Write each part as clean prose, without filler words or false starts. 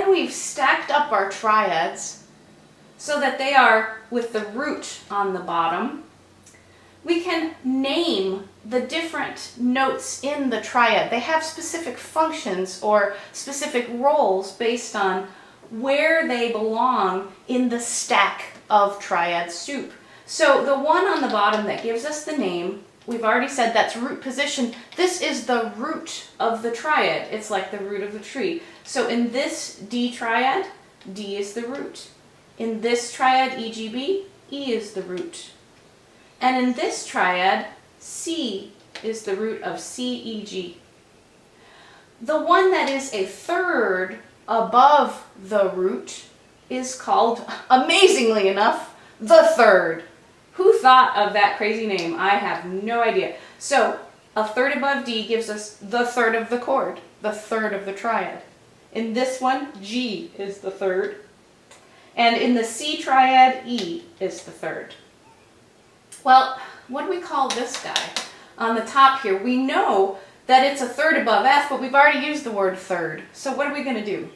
when we've stacked up our triads so that they are with the root on the bottom, we can name the different notes in the triad. They have specific functions or specific roles based on where they belong in the stack of triad soup. So the one on the bottom that gives us the name, we've already said that's root position. This is the root of the triad. It's like the root of the tree. So in this D triad, D is the root. In this triad, EGB, E is the root. And in this triad, C is the root of CEG. The one that is a third above the root is called, amazingly enough, the third. Who thought of that crazy name? I have no idea. So a third above D gives us the third of the chord, the third of the triad. In this one, G is the third. And in the C triad, E is the third. Well, what do we call this guy on the top here? We know that it's a third above F, but we've already used the word third. So what are we going to do?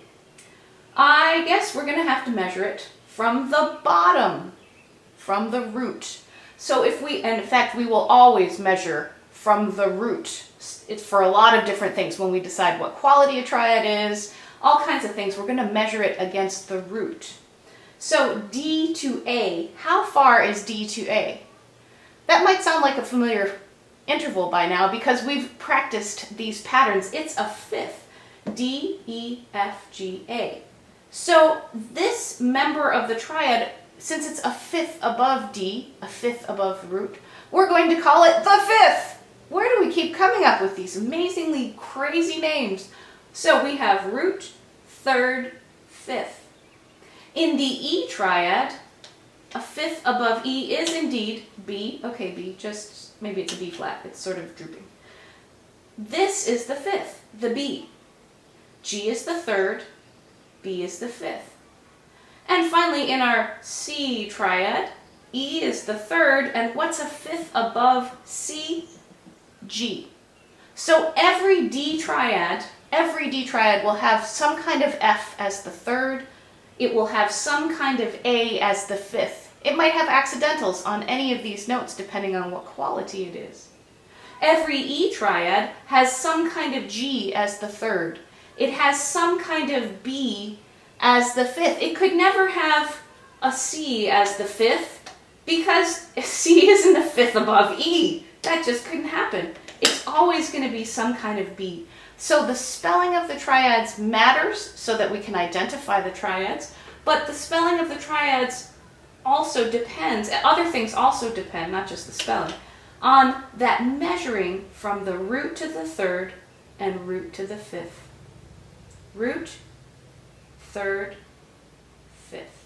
I guess we're going to have to measure it from the bottom, from the root. So if we, and in fact, we will always measure from the root. It's for a lot of different things. When we decide what quality a triad is, all kinds of things, we're going to measure it against the root. So D to A, how far is D to A? That might sound like a familiar interval by now because we've practiced these patterns. It's a fifth, D, E, F, G, A. So this member of the triad, since it's a fifth above D, a fifth above the root, we're going to call it the fifth. Where do we keep coming up with these amazingly crazy names? So we have root, third, fifth. In the E triad, a fifth above E is indeed B. Okay, B, just maybe it's a B flat. It's sort of drooping. This is the fifth, the B. G is the third, B is the fifth. And finally, in our C triad, E is the third, and what's a fifth above C? G. So every D triad will have some kind of F as the third. It will have some kind of A as the fifth. It might have accidentals on any of these notes depending on what quality it is. Every E triad has some kind of G as the third. It has some kind of B as the fifth. It could never have a C as the fifth because C isn't a fifth above E. That just couldn't happen. It's always going to be some kind of B. So the spelling of the triads matters so that we can identify the triads, but the spelling of the triads also depends, other things also depend, not just the spelling, on that measuring from the root to the third and root to the fifth. Root, third, fifth.